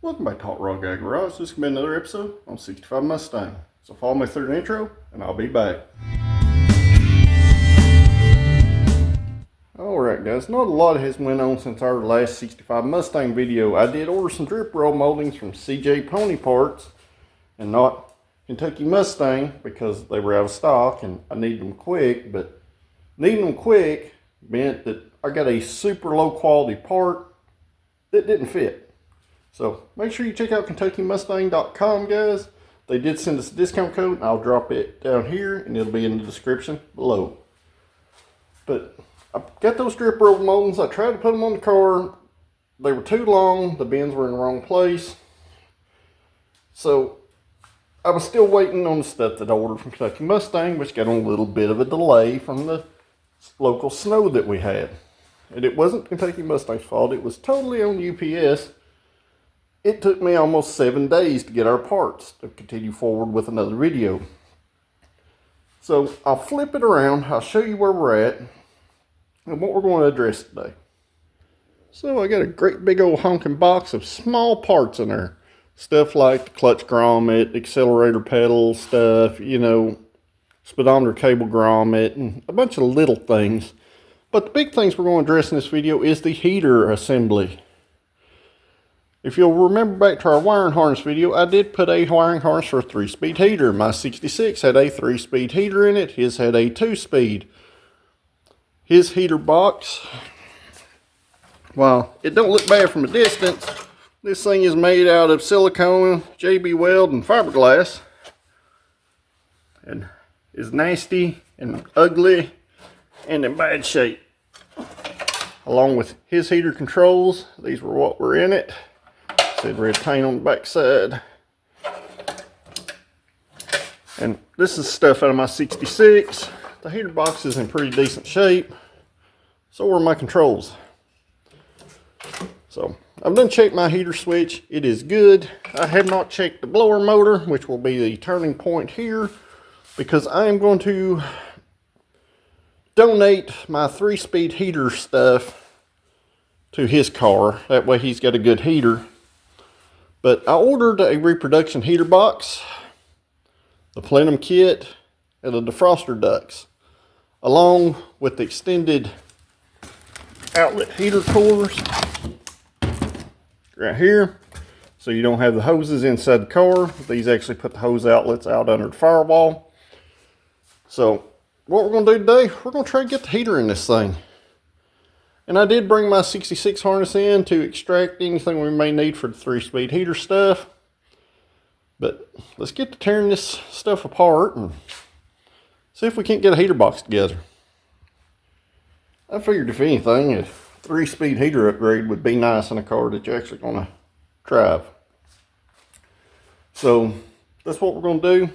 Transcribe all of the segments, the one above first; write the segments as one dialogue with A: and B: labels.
A: Welcome back to Hot Rod Guy Garage. This is going to be another episode on 65 Mustang. So follow me through the intro and I'll be back. Alright guys, not a lot has went on since our last 65 Mustang video. I did order some drip roll moldings from CJ Pony Parts and not Kentucky Mustang because they were out of stock and I needed them quick. But needing them quick meant that I got a super low quality part that didn't fit. So make sure you check out KentuckyMustang.com, guys. They did send us a discount code, and I'll drop it down here, and it'll be in the description below. But I got those drip roll moldings. I tried to put them on the car. They were too long. The bends were in the wrong place. So I was still waiting on the stuff that I ordered from Kentucky Mustang, which got on a little bit of a delay from the local snow that we had. And it wasn't Kentucky Mustang's fault. It was totally on UPS. It took me almost 7 days to get our parts to continue forward with another video. So I'll flip it around, I'll show you where we're at and what we're going to address today. So I got a great big old honking box of small parts in there. Stuff like the clutch grommet, accelerator pedal stuff, you know, speedometer cable grommet, and a bunch of little things. But the big things we're going to address in this video is the heater assembly. If you'll remember back to our wiring harness video, I did put a wiring harness for a 3-speed heater. My 66 had a 3-speed heater in it. His had a 2-speed. His heater box, while it don't look bad from a distance, this thing is made out of silicone, JB Weld, and fiberglass. And is nasty and ugly and in bad shape. Along with his heater controls, these were what were in it. Said red paint on the back side. And this is stuff out of my 66. The heater box is in pretty decent shape. So are my controls. So I've done checked my heater switch. It is good. I have not checked the blower motor, which will be the turning point here, because I am going to donate my 3-speed heater stuff to his car. That way he's got a good heater. But I ordered a reproduction heater box, the plenum kit, and the defroster ducts, along with the extended outlet heater cores right here. So you don't have the hoses inside the car. These actually put the hose outlets out under the firewall. So what we're going to do today, we're going to try to get the heater in this thing. And I did bring my 66 harness in to extract anything we may need for the 3-speed heater stuff. But let's get to tearing this stuff apart and see if we can't get a heater box together. I figured if anything, a 3-speed heater upgrade would be nice in a car that you're actually going to drive. So that's what we're going to do.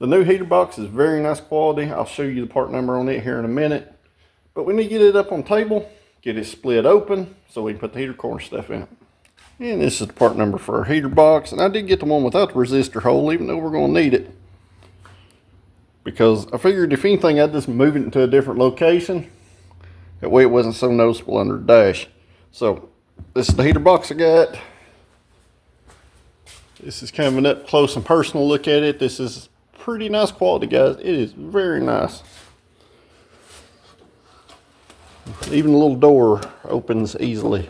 A: The new heater box is very nice quality. I'll show you the part number on it here in a minute. But we need to get it up on the table, get it split open so we can put the heater core and stuff in it. And this is the part number for our heater box. And I did get the one without the resistor hole, even though we're going to need it. Because I figured if anything, I'd just move it into a different location. That way it wasn't so noticeable under the dash. So this is the heater box I got. This is kind of an up close and personal look at it. This is pretty nice quality, guys. It is very nice. Even the little door opens easily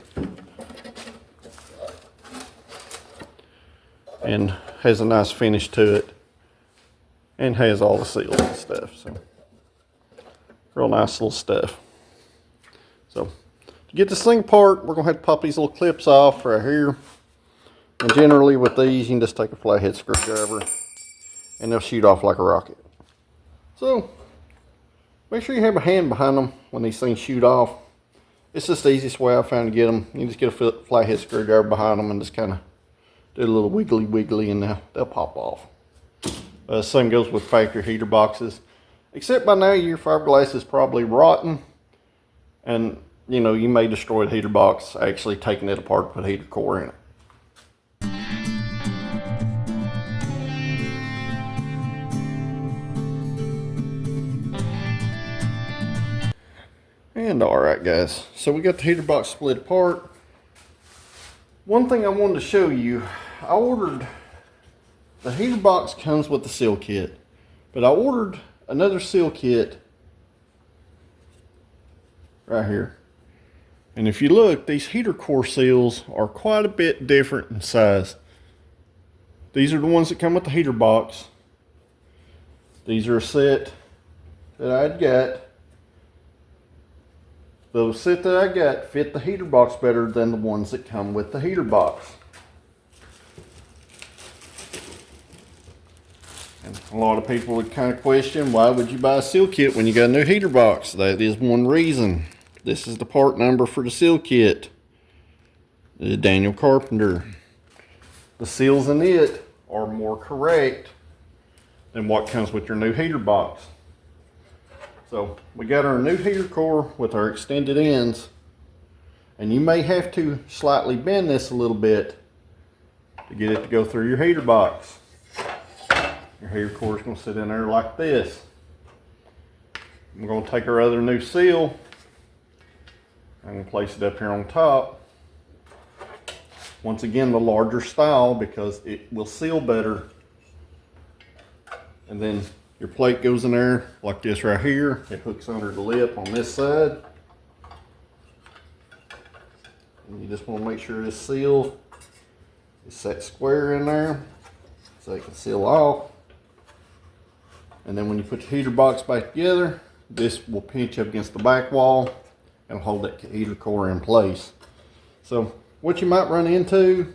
A: and has a nice finish to it and has all the seals and stuff. So real nice little stuff. So to get this thing apart, we're going to have to pop these little clips off right here. And generally with these, you can just take a flathead screwdriver and they'll shoot off like a rocket. So make sure you have a hand behind them when these things shoot off. It's just the easiest way I found to get them. You just get a flathead screwdriver behind them and just kind of do a little wiggly and they'll pop off. Same goes with factory heater boxes. Except by now your fiberglass is probably rotten. And you know, you may destroy the heater box actually taking it apart to put a heater core in it. And alright guys, so we got the heater box split apart. One thing I wanted to show you, I ordered, the heater box comes with the seal kit, but I ordered another seal kit right here. And if you look, these heater core seals are quite a bit different in size. These are the ones that come with the heater box. These are a set that I'd got. The set that I got fit the heater box better than the ones that come with the heater box. And a lot of people would kind of question, why would you buy a seal kit when you got a new heater box? That is one reason. This is the part number for the seal kit. The Daniel Carpenter. The seals in it are more correct than what comes with your new heater box. So we got our new heater core with our extended ends, and you may have to slightly bend this a little bit to get it to go through your heater box. Your heater core is going to sit in there like this. We're going to take our other new seal. I'm going to place it up here on top. Once again, the larger style because it will seal better. And then your plate goes in there like this right here. It hooks under the lip on this side. And you just want to make sure this seal is set square in there so it can seal off. And then when you put the heater box back together, this will pinch up against the back wall and hold that heater core in place. So what you might run into,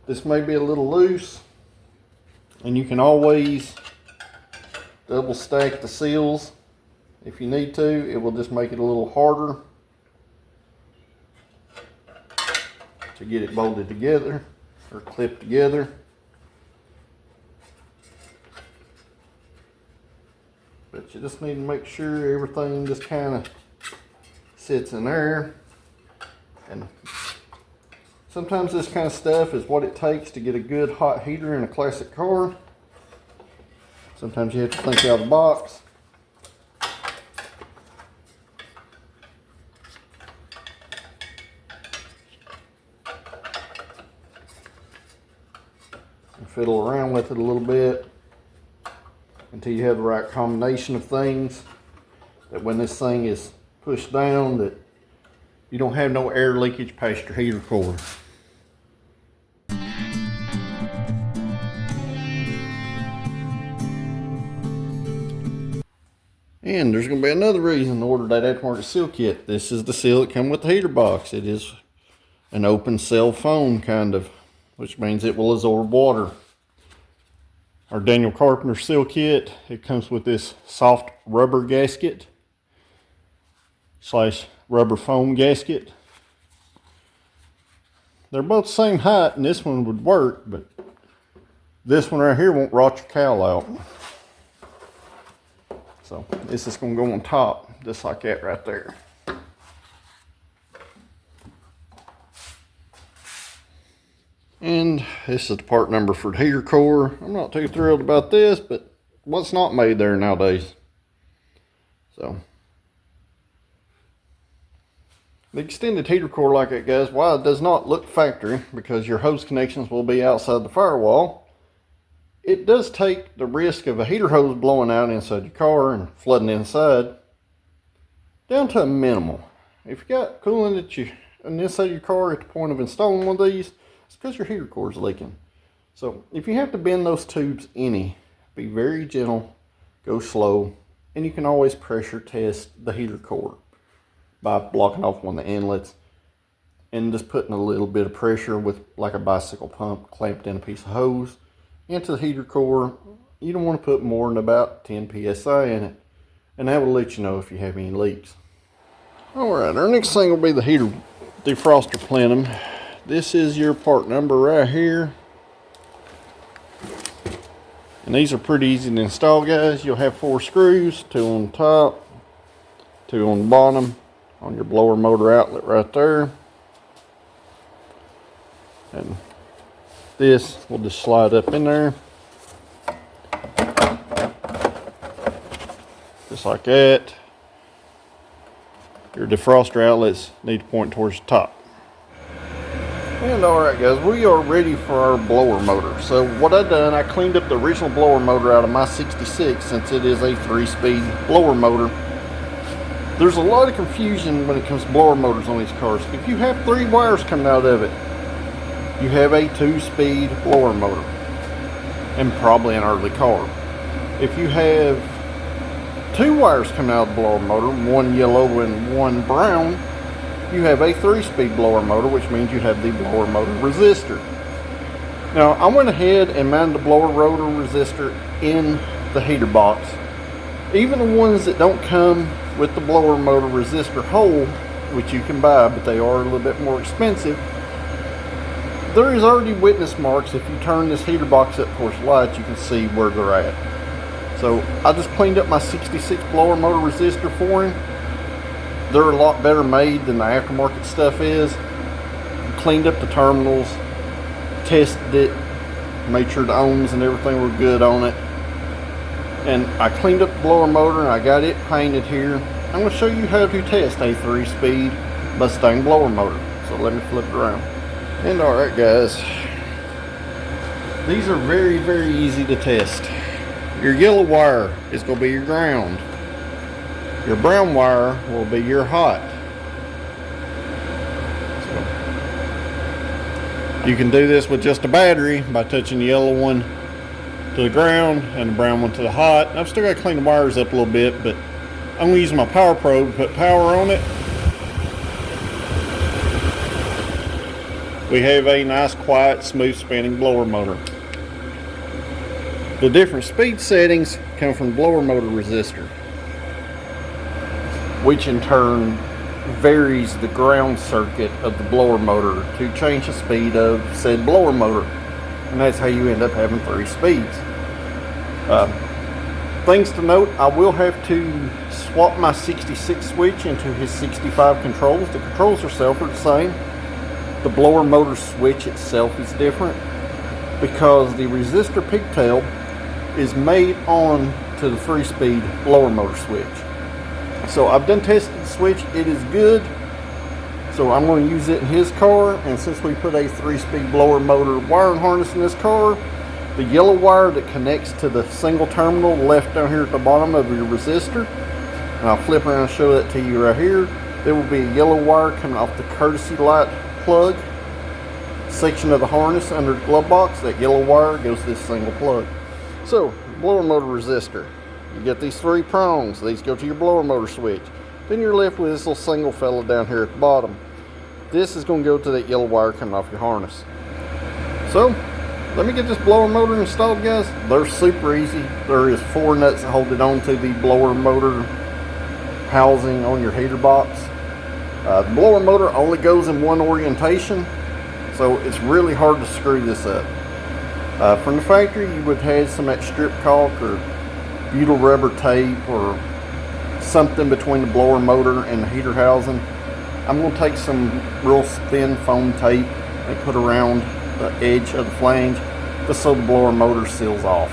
A: this may be a little loose, and you can always double stack the seals if you need to. It will just make it a little harder to get it bolted together or clipped together. But you just need to make sure everything just kind of sits in there. And sometimes this kind of stuff is what it takes to get a good hot heater in a classic car. Sometimes you have to think out of the box. And fiddle around with it a little bit until you have the right combination of things, that when this thing is pushed down, that you don't have no air leakage past your heater core. And there's going to be another reason to order that aftermarket seal kit. This is the seal that comes with the heater box. It is an open cell foam kind of, which means it will absorb water. Our Daniel Carpenter seal kit, it comes with this soft rubber gasket slash rubber foam gasket. They're both the same height, and this one would work, but this one right here won't rot your cowl out. So this is going to go on top, just like that right there. And this is the part number for the heater core. I'm not too thrilled about this, but what's not made there nowadays? So the extended heater core like that, guys, while it does not look factory because your hose connections will be outside the firewall, it does take the risk of a heater hose blowing out inside your car and flooding inside down to a minimal. If you got coolant that you on the inside of your car at the point of installing one of these, it's because your heater core is leaking. So if you have to bend those tubes any, be very gentle, go slow, and you can always pressure test the heater core by blocking off one of the inlets and just putting a little bit of pressure with like a bicycle pump clamped in a piece of hose into the heater core. You don't want to put more than about 10 psi in it, and that will let you know if you have any leaks. Alright, our next thing will be the heater defroster plenum. This is your part number right here. And these are pretty easy to install, guys. You'll have 4 screws, 2 on the top, 2 on the bottom, on your blower motor outlet right there. And this will just slide up in there. Just like that. Your defroster outlets need to point towards the top. And alright guys, we are ready for our blower motor. So what I done, I cleaned up the original blower motor out of my 66 since it is a 3-speed blower motor. There's a lot of confusion when it comes to blower motors on these cars. If you have 3 wires coming out of it, you have a 2-speed blower motor. And probably an early car. If you have 2 wires coming out of the blower motor, one yellow and one brown, you have a 3-speed blower motor, which means you have the blower motor resistor. Now, I went ahead and mounted the blower rotor resistor in the heater box. Even the ones that don't come with the blower motor resistor hole, which you can buy, but they are a little bit more expensive, there is already witness marks. If you turn this heater box up towards light, you can see where they're at. So I just cleaned up my 66 blower motor resistor for him. They're a lot better made than the aftermarket stuff is. Cleaned up the terminals, tested it, made sure the ohms and everything were good on it. And I cleaned up the blower motor and I got it painted here. I'm going to show you how to test a 3-speed Mustang blower motor. So let me flip it around. And alright guys, these are very, very easy to test. Your yellow wire is going to be your ground. Your brown wire will be your hot. So you can do this with just a battery by touching the yellow one to the ground and the brown one to the hot. I've still got to clean the wires up a little bit, but I'm going to use my power probe to put power on it. We have a nice, quiet, smooth spinning blower motor. The different speed settings come from the blower motor resistor, which in turn varies the ground circuit of the blower motor to change the speed of said blower motor. And that's how you end up having 3 speeds. Things to note, I will have to swap my 66 switch into his 65 controls. The controls themselves are the same. The blower motor switch itself is different because the resistor pigtail is made on to the 3-speed blower motor switch. So I've done tested the switch, it is good. So I'm going to use it in his car, and since we put a 3-speed blower motor wiring harness in this car, the yellow wire that connects to the single terminal left down here at the bottom of your resistor, and I'll flip around and show that to you right here, there will be a yellow wire coming off the courtesy light plug section of the harness under the glove box. That yellow wire goes to this single plug. So, blower motor resistor. You get these 3 prongs. These go to your blower motor switch. Then you're left with this little single fella down here at the bottom. This is going to go to that yellow wire coming off your harness. So, let me get this blower motor installed, guys. They're super easy. There is 4 nuts that hold it onto the blower motor housing on your heater box. The blower motor only goes in one orientation, so it's really hard to screw this up. From the factory, you would have some of that strip caulk or butyl rubber tape or something between the blower motor and the heater housing. I'm going to take some real thin foam tape and put around the edge of the flange just so the blower motor seals off.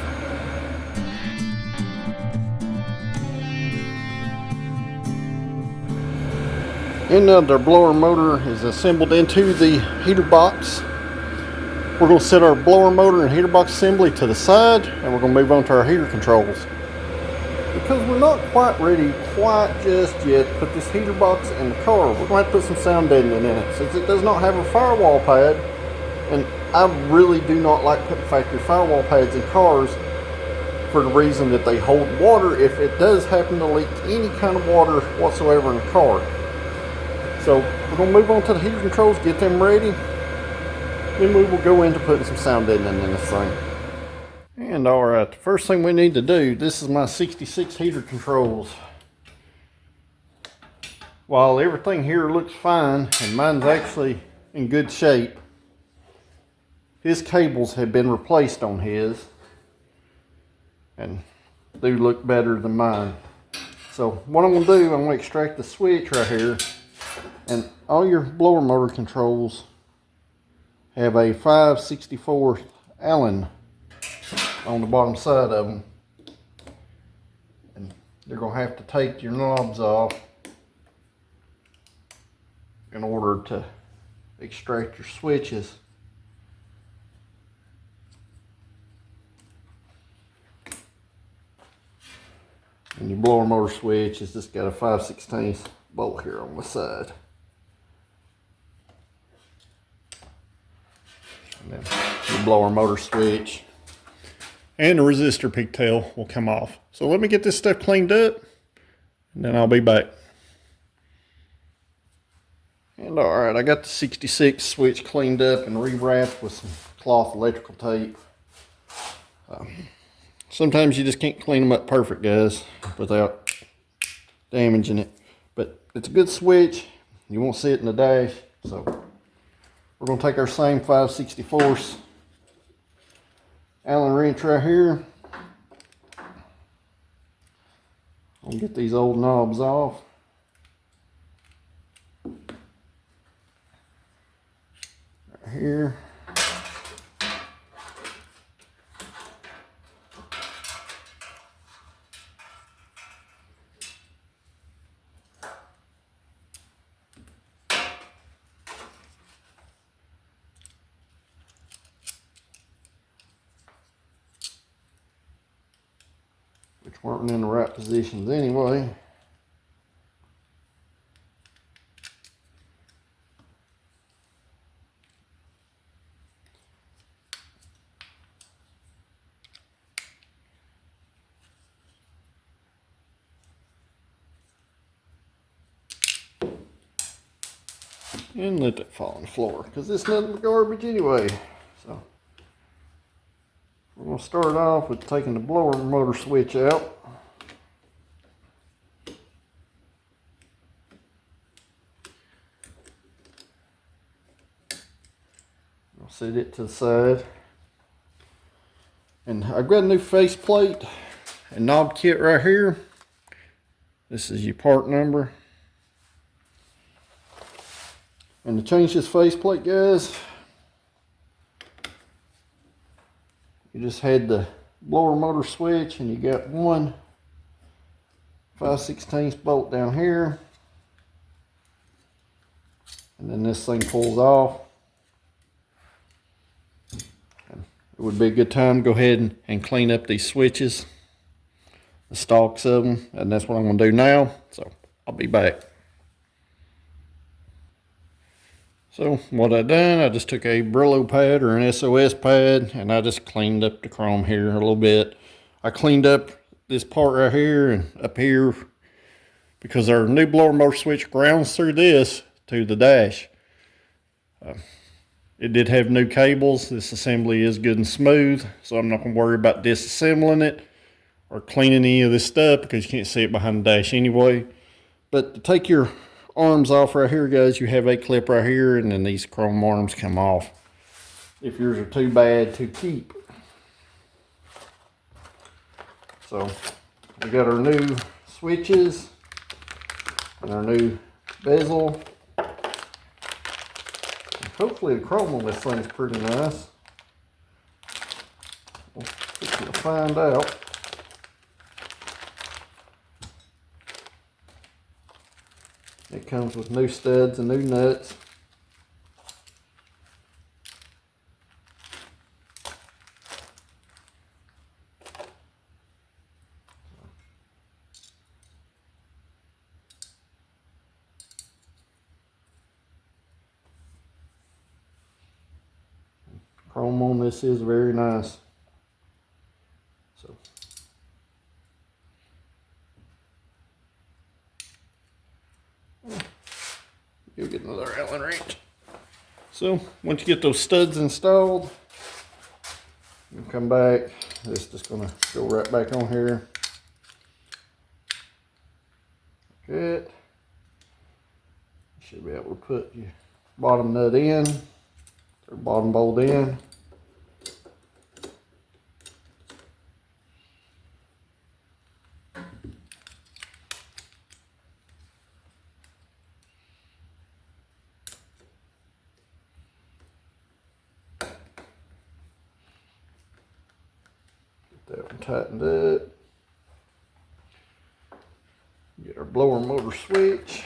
A: And now the blower motor is assembled into the heater box. We're going to set our blower motor and heater box assembly to the side, and we're going to move on to our heater controls. Because we're not quite ready just yet to put this heater box in the car, we're going to have to put some sound deadening in it. Since it does not have a firewall pad, and I really do not like putting factory firewall pads in cars for the reason that they hold water if it does happen to leak any kind of water whatsoever in the car. So we're going to move on to the heater controls, get them ready. Then we will go into putting some sound deadening in this thing. And alright, the first thing we need to do, this is my 66 heater controls. While everything here looks fine, and mine's actually in good shape, his cables have been replaced on his, and do look better than mine. So what I'm going to do, I'm going to extract the switch right here, and all your blower motor controls have a 5/64 Allen on the bottom side of them, and you're going to have to take your knobs off in order to extract your switches. And your blower motor switch has just got a 5/16 bolt here on the side. And then the blower motor switch and the resistor pigtail will come off. So let me get this stuff cleaned up and then I'll be back. And all right, I got the 66 switch cleaned up and rewrapped with some cloth electrical tape. Sometimes you just can't clean them up perfect, guys, without damaging it. But it's a good switch. You won't see it in the dash. So we're going to take our same 5/64 Allen wrench right here. I'll get these old knobs off. Right here. Which weren't in the right positions anyway. And let that fall on the floor because it's nothing but garbage anyway. So we're going to start off with taking the blower motor switch out. I'll set it to the side. And I've got a new faceplate and knob kit right here. This is your part number. And to change this faceplate, guys, you just had the blower motor switch and you got one 5/16 bolt down here. And then this thing pulls off. And it would be a good time to go ahead and clean up these switches, the stalks of them, and that's what I'm going to do now. So I'll be back. So what I done, I just took a Brillo pad or an SOS pad and I just cleaned up the chrome here a little bit. I cleaned up this part right here and up here because our new blower motor switch grounds through this to the dash. It did have new cables. This assembly is good and smooth, so I'm not going to worry about disassembling it or cleaning any of this stuff because you can't see it behind the dash anyway. But to take your arms off right here, guys, you have a clip right here and then these chrome arms come off if yours are too bad to keep. So we got our new switches and our new bezel. Hopefully the chrome on this thing's pretty nice. We'll find out. It comes with new studs and new nuts. Chrome on this is very nice. So you'll get another Allen wrench. So once you get those studs installed, you come back. This is just gonna go right back on here. Good. You should be able to put your bottom nut in, or bottom bolt in. That one tightened up. Get our blower motor switch.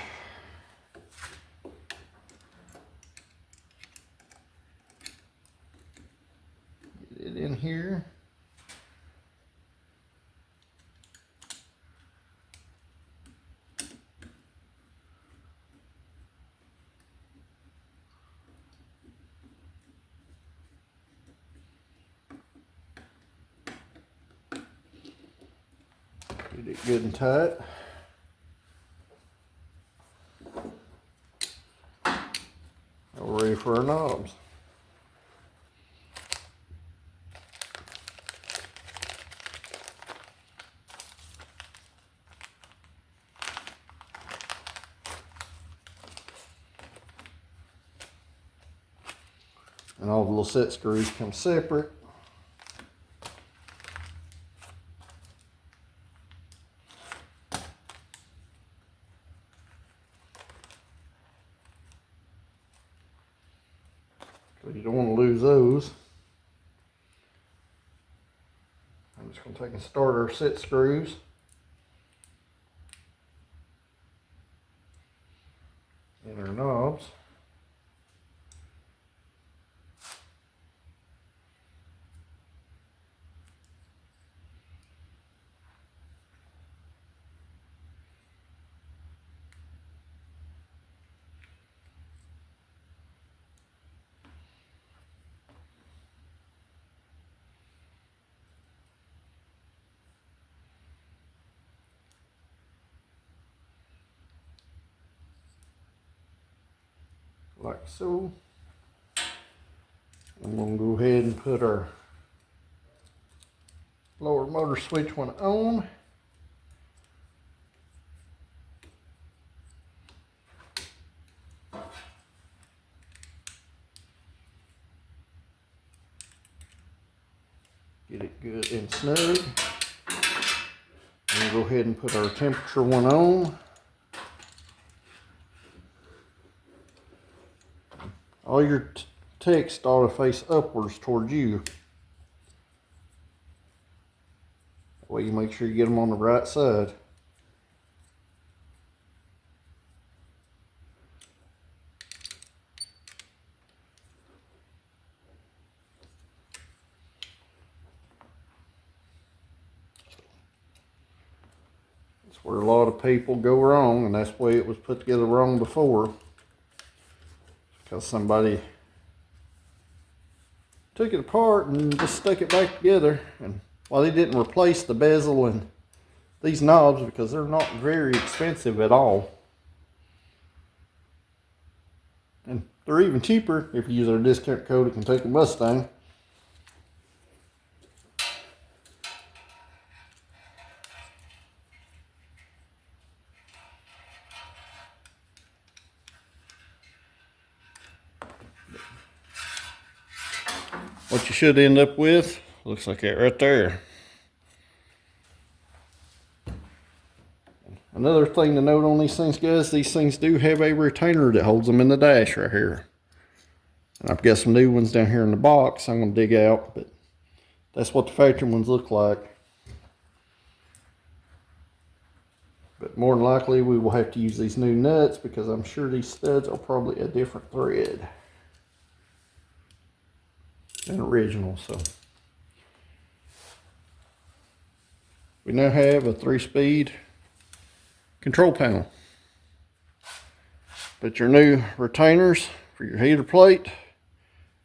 A: here. Get it good and tight. We're ready for our knobs. And all the little set screws come separate. So you don't want to lose those. I'm just going to take and start our set screws. And our knobs. Like so. I'm going to go ahead and put our lower motor switch one on. Get it good and snug. And we'll go ahead and put our temperature one on. All your text ought to face upwards towards you. That way you make sure you get them on the right side. That's where a lot of people go wrong, and that's the way it was put together wrong before. Because somebody took it apart and just stuck it back together, and while they didn't replace the bezel and these knobs because they're not very expensive at all, and they're even cheaper if you use our discount code at Kentucky Mustang. What you should end up with looks like that right there. Another thing to note on these things, guys, these things do have a retainer that holds them in the dash right here. And I've got some new ones down here in the box I'm going to dig out, but that's what the factory ones look like. But more than likely we will have to use these new nuts because I'm sure these studs are probably a different thread than original. So we now have a 3-speed control panel. But your new retainers for your heater plate,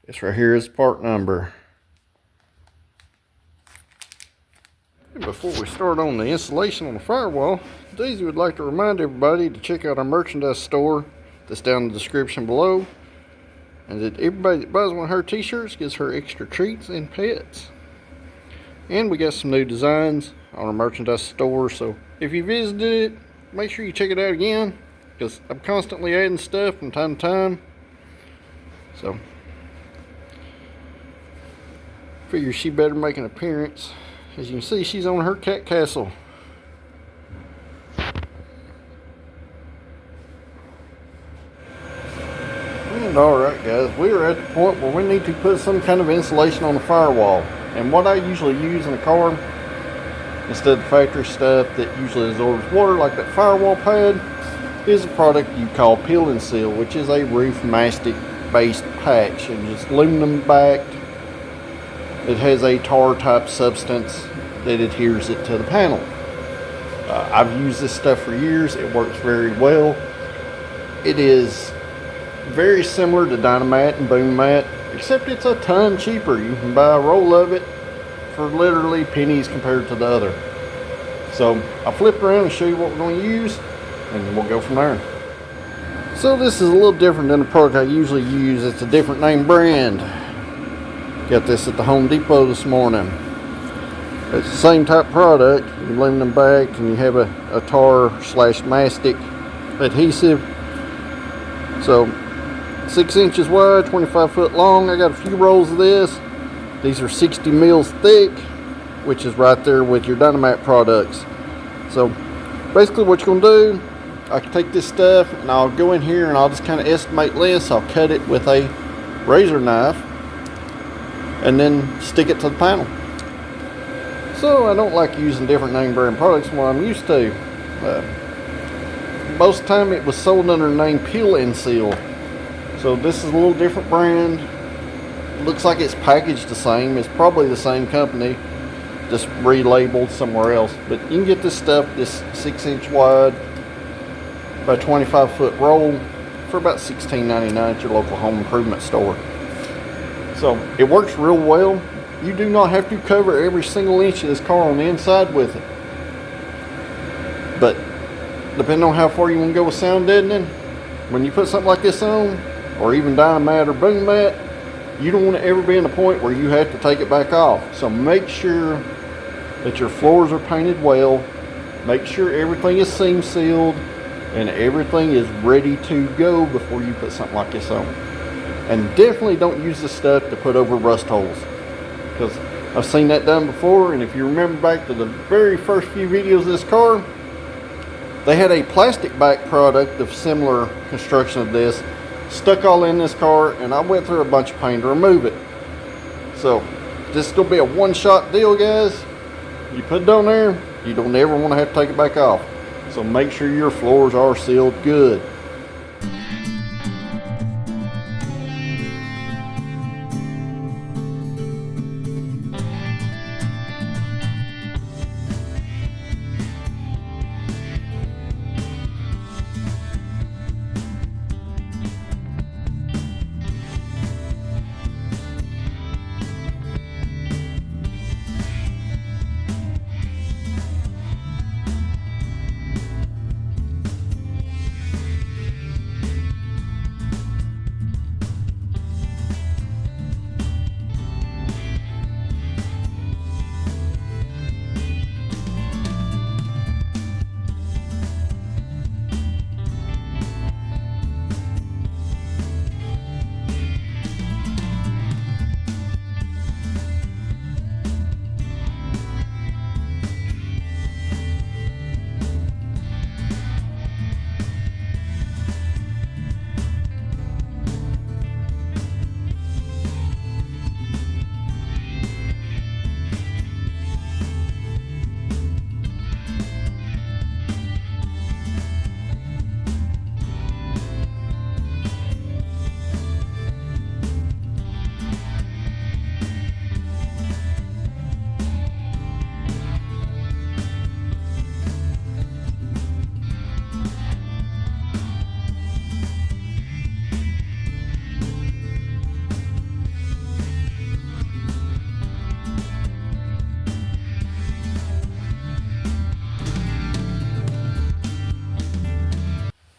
A: it's right here is part number. And before we start on the installation on the Firewall, Daisy would like to remind everybody to check out our merchandise store that's down in the description below. And that everybody that buys one of her t-shirts gets her extra treats and pets. And we got some new designs on our merchandise store, so if you visited it, make sure you check it out again, because I'm constantly adding stuff from time to time. So figure she better make an appearance. As you can see, she's on her cat castle. And alright guys, we are at the point where we need to put some kind of insulation on the firewall. And what I usually use in a car, instead of the factory stuff that usually absorbs water like that firewall pad, is a product you call Peel and Seal, which is a roof mastic based patch and just aluminum backed. it has a tar type substance that adheres it to the panel. I've used this stuff for years. It works very well. It is very similar to Dynamat and Boom Mat, except it's a ton cheaper. You can buy a roll of it for literally pennies compared to the other. So I'll flip around and show you what we're going to use, and we'll go from there. So this is a little different than the product I usually use. It's a different name brand. Got this at the Home Depot this morning. It's the same type product. You aluminum back, and you have a tar / mastic adhesive. So 6 inches wide, 25 foot long. I got a few rolls of this. These are 60 mils thick, which is right there with your Dynamat products. So basically what you're going to do, I can take this stuff and I'll go in here and I'll just kind of estimate this. I'll cut it with a razor knife and then stick it to the panel. So I don't like using different name brand products than what I'm used to. Most of the time it was sold under the name Peel and Seal. So this is a little different brand. Looks like it's packaged the same. It's probably the same company, just relabeled somewhere else. But you can get this stuff, this 6 inch wide by 25 foot roll, for about $16.99 at your local home improvement store. So it works real well. You do not have to cover every single inch of this car on the inside with it. But depending on how far you want to go with sound deadening, when you put something like this on, or even Dynamat or Boom Mat, you don't want to ever be in the point where you have to take it back off. So make sure that your floors are painted well. Make sure everything is seam sealed and everything is ready to go before you put something like this on. And definitely don't use this stuff to put over rust holes, because I've seen that done before. And if you remember back to the very first few videos of this car, they had a plastic back product of similar construction of this stuck all in this car, and I went through a bunch of pain to remove it. So this is going to be a one-shot deal, guys. You put it on there, you don't ever want to have to take it back off. So make sure your floors are sealed good.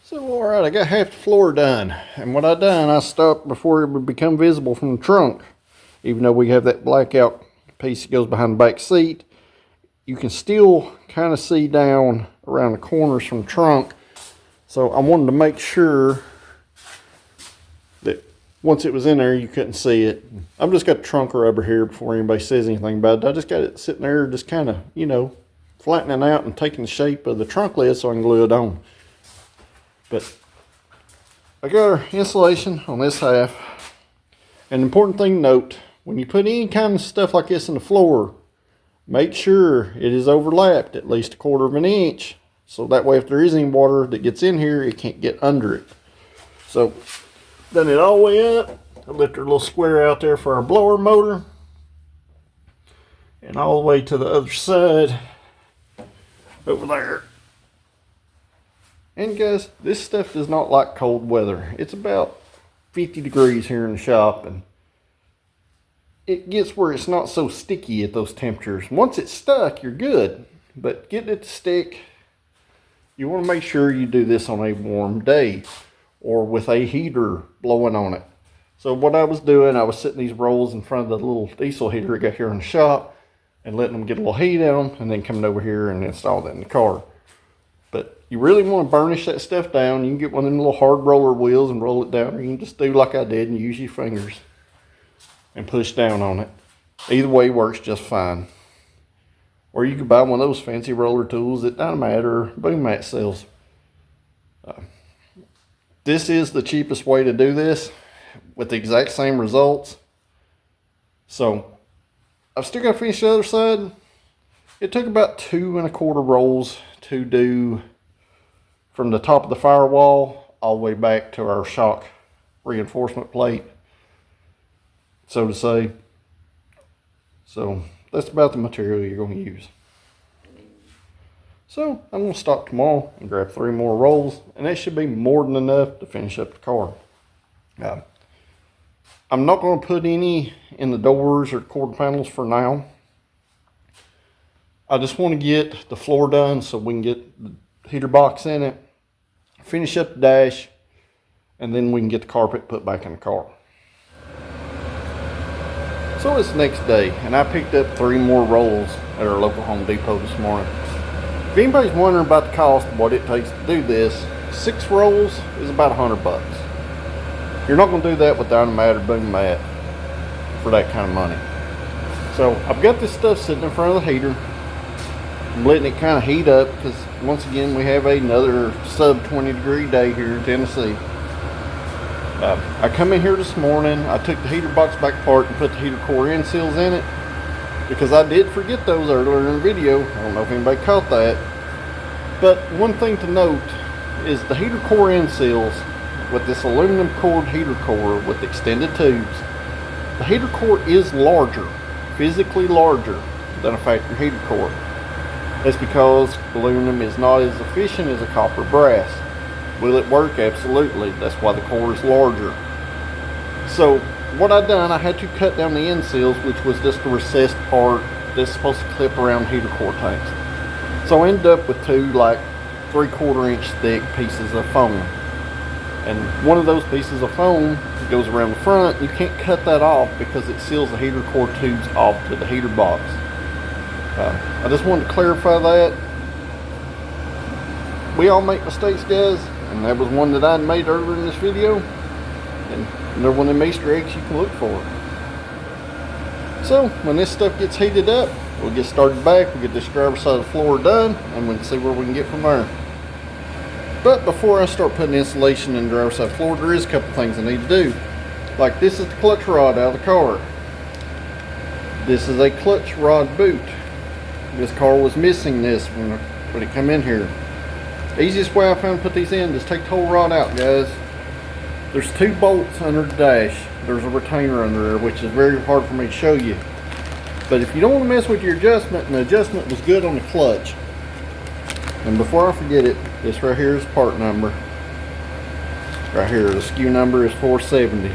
A: So alright, I got half the floor done, and what I done, I stopped before it would become visible from the trunk. Even though we have that blackout piece that goes behind the back seat, you can still kind of see down around the corners from the trunk. So I wanted to make sure that once it was in there, you couldn't see it. I've just got the trunk rubber here before anybody says anything about it. I just got it sitting there, just kind of, you know, flattening out and taking the shape of the trunk lid so I can glue it on. But I got our insulation on this half. An important thing to note, when you put any kind of stuff like this in the floor, make sure it is overlapped at least 1/4 of an inch. So that way if there is any water that gets in here, it can't get under it. So, done it all the way up. I left our little square out there for our blower motor. and all the way to the other side over there. And guys, this stuff does not like cold weather. It's about 50 degrees here in the shop, and it gets where it's not so sticky at those temperatures. Once it's stuck, you're good, but getting it to stick, you want to make sure you do this on a warm day or with a heater blowing on it. So what I was doing, I was setting these rolls in front of the little diesel heater I got here in the shop and letting them get a little heat on, and then coming over here and install that in the car. But you really want to burnish that stuff down. You can get one of them little hard roller wheels and roll it down, or you can just do like I did and use your fingers and push down on it. Either way works just fine. Or you could buy one of those fancy roller tools that Dynamite or Boom Mat sells. This is the cheapest way to do this with the exact same results. So I've still got to finish the other side. It took about 2 1/4 rolls to do from the top of the firewall all the way back to our shock reinforcement plate, so to say. So that's about the material you're going to use. So I'm going to stop tomorrow and grab 3 more rolls, and that should be more than enough to finish up the car. I'm not going to put any in the doors or quarter panels for now. I just want to get the floor done so we can get the heater box in it, finish up the dash, and then we can get the carpet put back in the car. So it's the next day, and I picked up 3 more rolls at our local Home Depot this morning. If anybody's wondering about the cost of what it takes to do this, 6 rolls is about $100. You're not going to do that with Dynamite or Boom Mat for that kind of money. So I've got this stuff sitting in front of the heater. I'm letting it kind of heat up because once again we have another sub 20 degree day here in Tennessee. I come in here this morning, I took the heater box back apart and put the heater core end seals in it because I did forget those earlier in the video. I don't know if anybody caught that. But one thing to note is the heater core end seals with this aluminum cored heater core with extended tubes, the heater core is larger, physically larger than a factory heater core. That's because aluminum is not as efficient as a copper brass. Will it work? Absolutely. That's why the core is larger. So what I done, I had to cut down the end seals, which was just the recessed part that's supposed to clip around heater core tanks. So I ended up with 2 like 3/4 inch thick pieces of foam. And one of those pieces of foam goes around the front. You can't cut that off because it seals the heater core tubes off to the heater box. I just wanted to clarify that. We all make mistakes, guys, and that was one that I made earlier in this video. And another one of them Easter eggs you can look for. So when this stuff gets heated up, we'll get started back. We'll get this driver's side of the floor done, and we can see where we can get from there. But before I start putting insulation in the driver's side floor, there is a couple things I need to do. Like this is the clutch rod out of the car. This is a clutch rod boot. This car was missing this when it come in here. The easiest way I found to put these in is take the whole rod out, guys. There's 2 bolts under the dash. There's a retainer under there, which is very hard for me to show you. But if you don't want to mess with your adjustment, and the adjustment was good on the clutch. And before I forget it, this right here is part number. Right here, the SKU number is 470.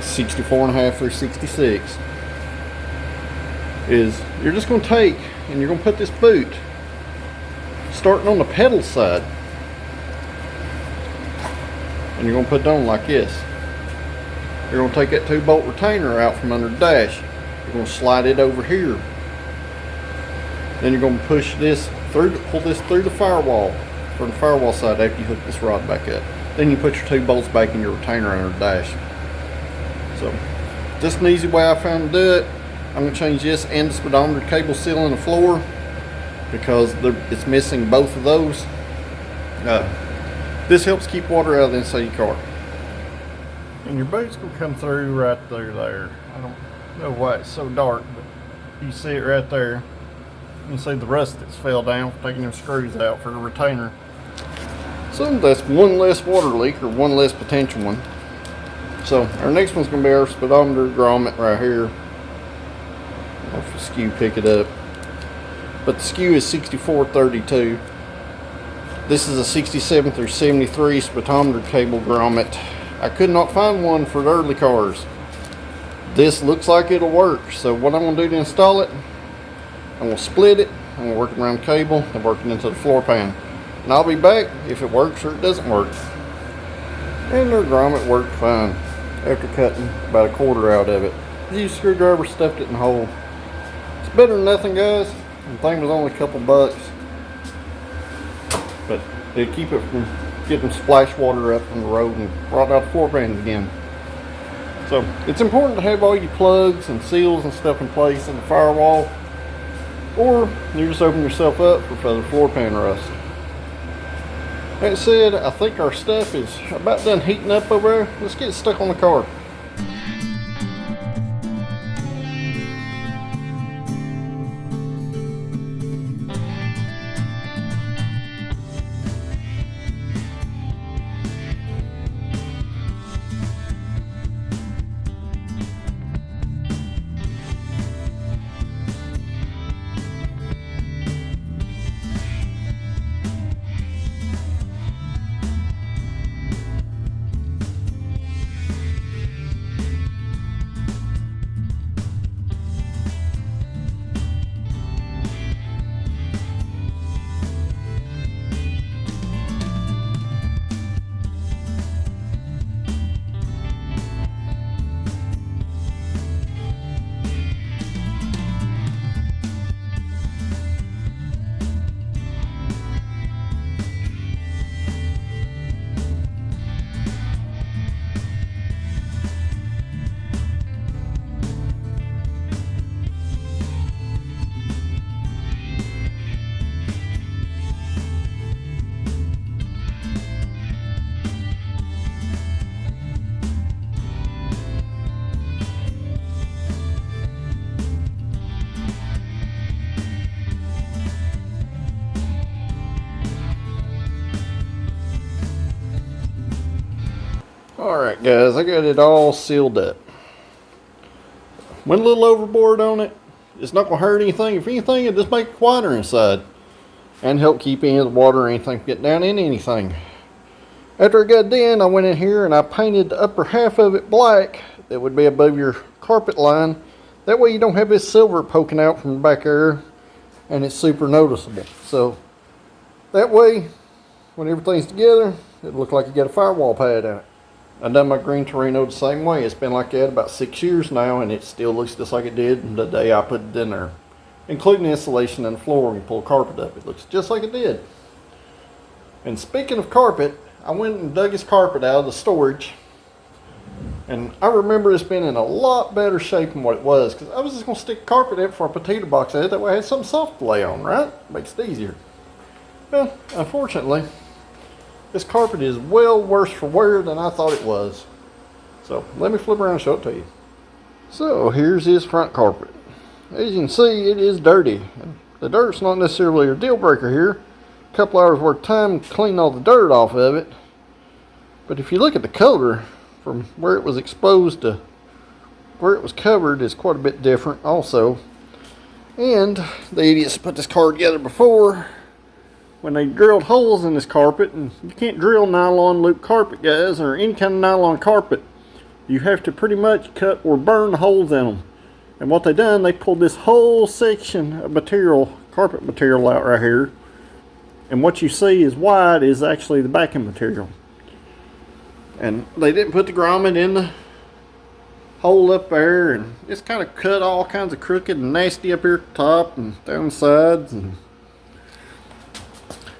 A: 64.5 through 66. Is you're just going to take and you're going to put this boot starting on the pedal side, and you're going to put it on like this. You're going to take that 2-bolt retainer out from under the dash. You're going to slide it over here. Then you're going to push this through, pull this through the firewall from the firewall side after you hook this rod back up. Then you put your 2 bolts back in your retainer under the dash. So just an easy way I found to do it. I'm going to change this and the speedometer cable seal on the floor because it's missing both of those. This helps keep water out of the inside of your car. And your boot's going to come through right through there. I don't know why it's so dark, but you see it right there. You can see the rust that's fell down for taking them screws out for the retainer. So that's one less water leak, or one less potential one. So our next one's going to be our speedometer grommet right here. if the skew pick it up. But the skew is 6432. This is a 67 through 73 speedometer cable grommet. I could not find one for the early cars. This looks like it'll work. So what I'm going to do to install it, I'm going to split it, I'm going to work it around the cable and work it into the floor pan. And I'll be back if it works or it doesn't work. And their grommet worked fine after cutting about a quarter out of it. Used a screwdriver, stuffed it in the hole. It's better than nothing, guys. The thing was only a couple bucks. But it'll keep it from getting splash water up from the road and rot out the floor pans again. So it's important to have all your plugs and seals and stuff in place in the firewall, or you just open yourself up for further floor pan rust. That said, I think our stuff is about done heating up over there. Let's get it stuck on the car. Alright guys, I got it all sealed up. Went a little overboard on it. It's not going to hurt anything. If anything, it'll just make it quieter inside. And help keep any of the water or anything from getting down in anything. After I got done, I went in here and I painted the upper half of it black. That would be above your carpet line. That way you don't have this silver poking out from the back there. And it's super noticeable. So, that way, when everything's together, it'll look like you got a firewall pad on it. I've done my green Torino the same way. It's been like that about 6 years now, and it still looks just like it did the day I put it in there. Including the insulation and the floor when you pull the carpet up. It looks just like it did. And speaking of carpet, I went and dug his carpet out of the storage. And I remember this being in a lot better shape than what it was. Because I was just going to stick carpet in for a potato box at it. That way I had something soft to lay on, right? Makes it easier. Well, unfortunately, this carpet is well worse for wear than I thought it was. So, let me flip around and show it to you. So, here's his front carpet. As you can see, it is dirty. The dirt's not necessarily a deal breaker here. A couple hours worth of time to clean all the dirt off of it. But if you look at the color, from where it was exposed to where it was covered, is quite a bit different also. And the idiots put this car together before, when they drilled holes in this carpet, and you can't drill nylon loop carpet, guys, or any kind of nylon carpet. You have to pretty much cut or burn the holes in them. And what they done, they pulled this whole section of material, carpet material out right here. And what you see is white is actually the backing material. And they didn't put the grommet in the hole up there, and it's kind of cut all kinds of crooked and nasty up here at the top and down the sides. And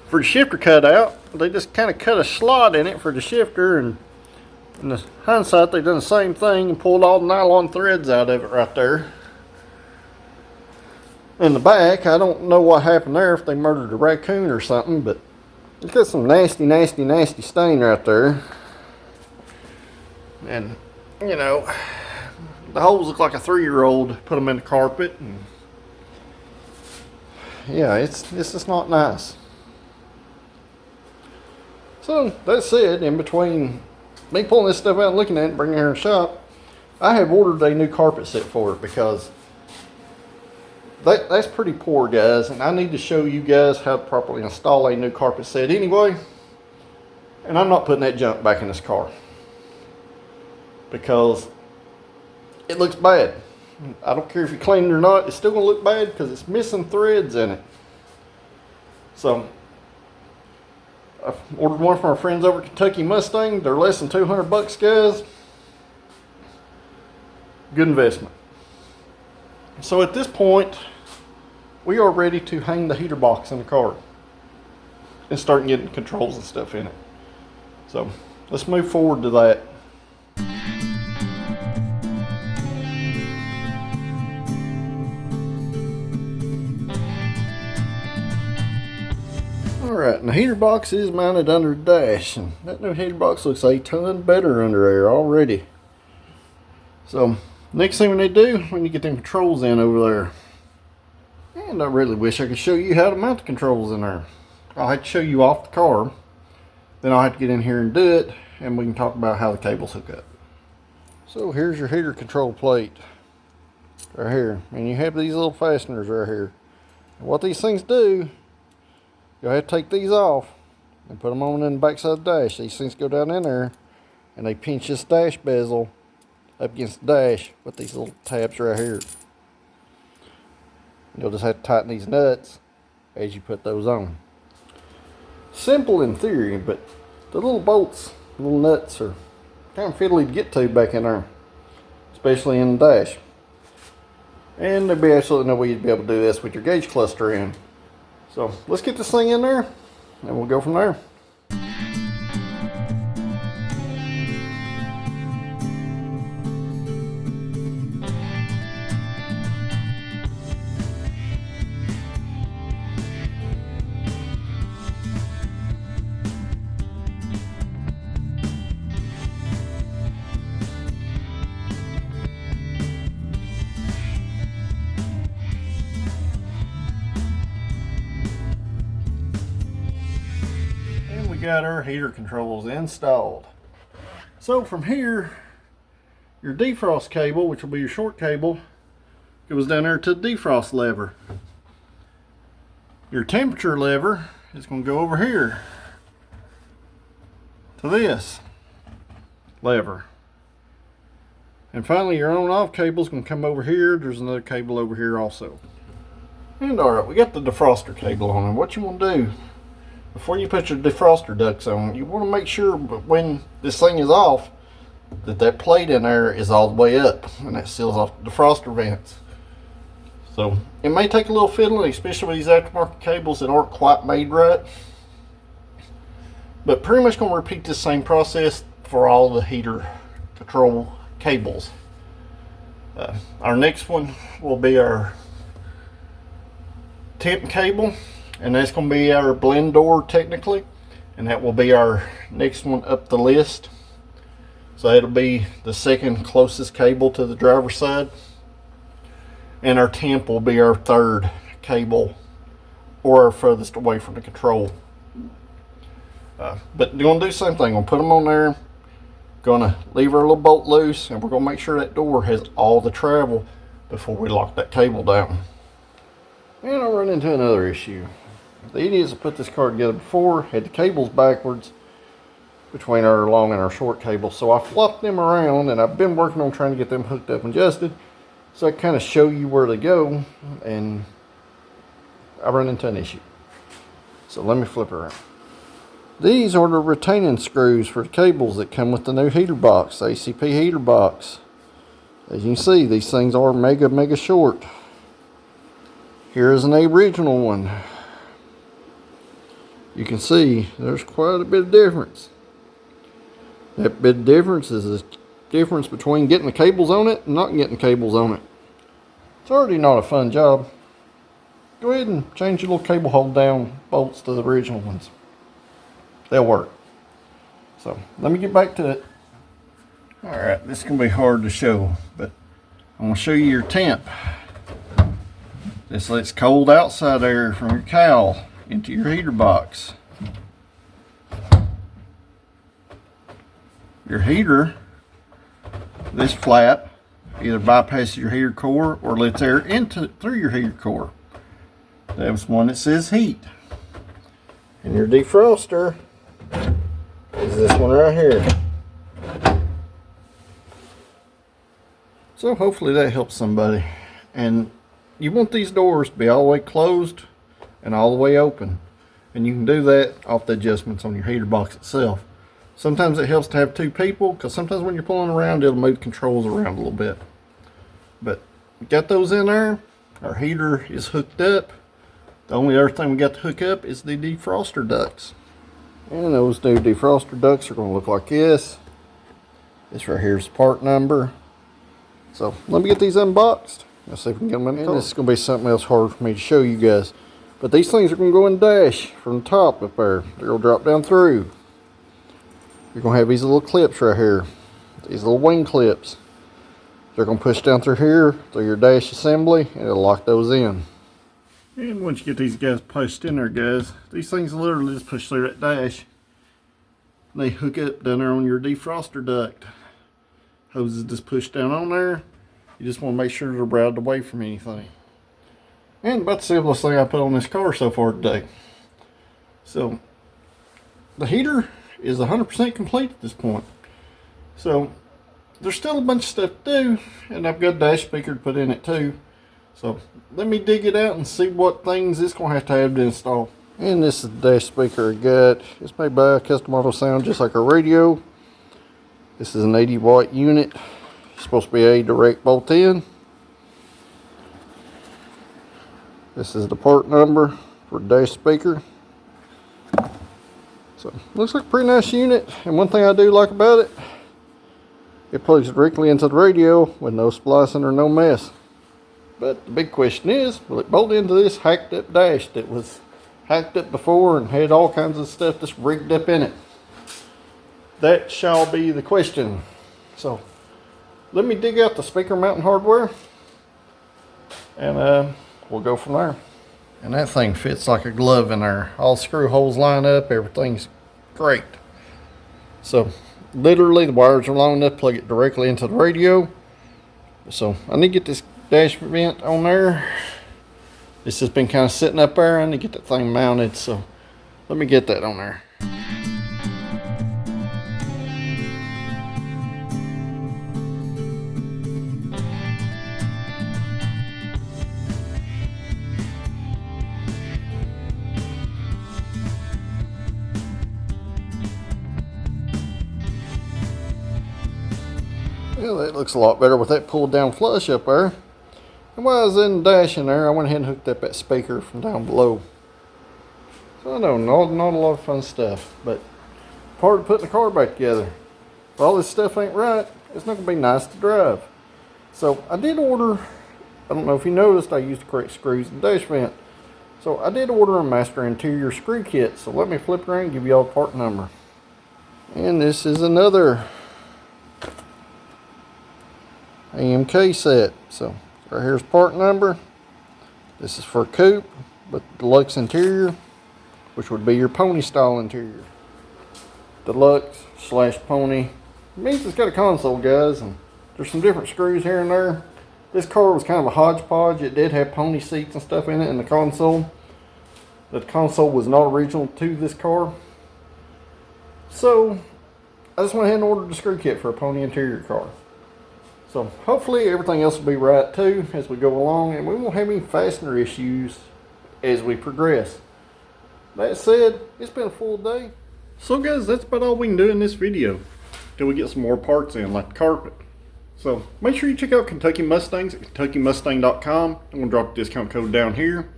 A: for the shifter cutout, they just kind of cut a slot in it for the shifter, and in the hindsight, they've done the same thing and pulled all the nylon threads out of it right there. In the back, I don't know what happened there, if they murdered a raccoon or something, but it's got some nasty, nasty, nasty stain right there. And, you know, the holes look like a 3-year-old put them in the carpet. And yeah, it's just not nice. So, that said, in between me pulling this stuff out and looking at it and bringing it here in the shop, I have ordered a new carpet set for it, because that's pretty poor, guys, and I need to show you guys how to properly install a new carpet set anyway. And I'm not putting that junk back in this car because it looks bad. I don't care if you clean it or not, it's still gonna look bad because it's missing threads in it. So I ordered one from our friends over at Kentucky Mustang. They're less than 200 bucks, guys. Good investment. So at this point, we are ready to hang the heater box in the car and start getting controls and stuff in it. So let's move forward to that. Alright, and the heater box is mounted under the dash, and that new heater box looks a ton better under there already. So next thing we need to do, we need to get them controls in over there. And I really wish I could show you how to mount the controls in there. I'll have to show you off the car, then I'll have to get in here and do it, and we can talk about how the cables hook up. So here's your heater control plate right here, and you have these little fasteners right here. And what these things do, you'll have to take these off and put them on in the back side of the dash. These things go down in there and they pinch this dash bezel up against the dash with these little tabs right here. You'll just have to tighten these nuts as you put those on. Simple in theory, but the little bolts, little nuts are kind of fiddly to get to back in there, especially in the dash. And there'd be absolutely no way you'd be able to do this with your gauge cluster in. So let's get this thing in there and we'll go from there. Got our heater controls installed. So from here, your defrost cable, which will be your short cable, goes down there to the defrost lever. Your temperature lever is going to go over here to this lever. And finally, your on-off cable is going to come over here. There's another cable over here also. And alright, we got the defroster cable on. And what you want to do, before you put your defroster ducts on, you want to make sure when this thing is off that plate in there is all the way up, and that seals off the defroster vents. So it may take a little fiddling, especially with these aftermarket cables that aren't quite made right, but pretty much going to repeat the same process for all the heater control cables. Our next one will be our temp cable, and that's going to be our blend door technically, and that will be our next one up the list. So it'll be the second closest cable to the driver's side, and our temp will be our third cable or our furthest away from the control. But we're going to do the same thing. We'll put them on there, going to leave our little bolt loose, and we're going to make sure that door has all the travel before we lock that cable down. And I'll run into another issue. The idiots that put this car together before had the cables backwards between our long and our short cable, so I flopped them around, and I've been working on trying to get them hooked up and adjusted so I kind of show you where they go, and I run into an issue. So let me flip around. These are the retaining screws for the cables that come with the new heater box, the ACP heater box. As you can see, these things are mega short. Here is an original one. You can see there's quite a bit of difference. That bit of difference is the difference between getting the cables on it and not getting the cables on it. It's already not a fun job. Go ahead and change your little cable hold down bolts to the original ones. They'll work. So let me get back to it. Alright, this is going to be hard to show, but I'm going to show you your temp. This lets cold outside air from your cowl into your heater box. Your heater, this flap, Either bypasses your heater core or lets air through your heater core. That's one that says heat. And your defroster is this one right here. So hopefully that helps somebody. And you want these doors to be all the way closed and all the way open. And you can do that off the adjustments on your heater box itself. Sometimes it helps to have two people, because sometimes when you're pulling around, it'll move controls around a little bit. But we got those in there. Our heater is hooked up. The only other thing we got to hook up is the defroster ducts. And those new defroster ducts are going to look like this. This right here is the part number. So let me get these unboxed. Let's see if we can get them in the car. This is going to be something else hard for me to show you guys. But these things are going to go in the dash from the top up there. They're going to drop down through. You're going to have these little clips right here. These little wing clips. They're going to push down through here, through your dash assembly, and it'll lock those in. And once you get these guys pushed in there, guys, these things literally just push through that dash. They hook up down there on your defroster duct. Hoses just push down on there. You just want to make sure they're routed away from anything. And about the simplest thing I put on this car so far today. So, the heater is 100% complete at this point. So, there's still a bunch of stuff to do, and I've got a dash speaker to put in it too. So, let me dig it out and see what things it's going to have to install. And this is the dash speaker I got. It's made by Custom Auto Sound, just like our radio. This is an 80 watt unit. It's supposed to be a direct bolt in. This is the part number for the dash speaker. So, looks like a pretty nice unit. And one thing I do like about it, it plugs directly into the radio with no splicing or no mess. But the big question is, will it bolt into this hacked up dash that was hacked up before and had all kinds of stuff just rigged up in it? That shall be the question. So, let me dig out the speaker mounting hardware, and we'll go from there. And that thing fits like a glove in there. All screw holes line up, everything's great. So, literally the wires are long enough to plug it directly into the radio. So, I need to get this dash vent on there. This has been kind of sitting up there. I need to get that thing mounted, so let me get that on there. Well, that looks a lot better with that pulled down flush up there. And while I was in the dash in there, I went ahead and hooked up that speaker from down below. So I know, not a lot of fun stuff, but part of putting the car back together. If all this stuff ain't right, it's not going to be nice to drive. So I did order, I don't know if you noticed, I used the correct screws in the dash vent. So I did order a master interior screw kit. So let me flip around and give you all the part number. And this is another AMK set. So right here's part number. This is for coupe, but deluxe interior, which would be your pony style interior. Deluxe / pony. It means it's got a console, guys, and there's some different screws here and there. This car was kind of a hodgepodge. It did have pony seats and stuff in it in the console. The console was not original to this car. So I just went ahead and ordered the screw kit for a pony interior car. So hopefully everything else will be right too as we go along, and we won't have any fastener issues as we progress. That said, it's been a full day. So guys, that's about all we can do in this video till we get some more parts in, like the carpet. So make sure you check out Kentucky Mustangs at KentuckyMustang.com. I'm going to drop the discount code down here.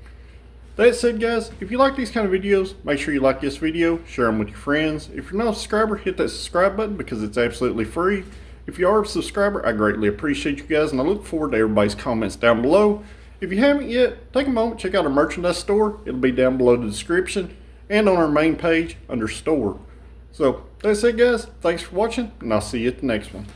A: That said, guys, if you like these kind of videos, make sure you like this video, share them with your friends. If you're not a subscriber, hit that subscribe button because it's absolutely free. If you are a subscriber, I greatly appreciate you guys, and I look forward to everybody's comments down below. If you haven't yet, take a moment, check out our merchandise store. It'll be down below the description and on our main page under store. So that's it, guys. Thanks for watching, and I'll see you at the next one.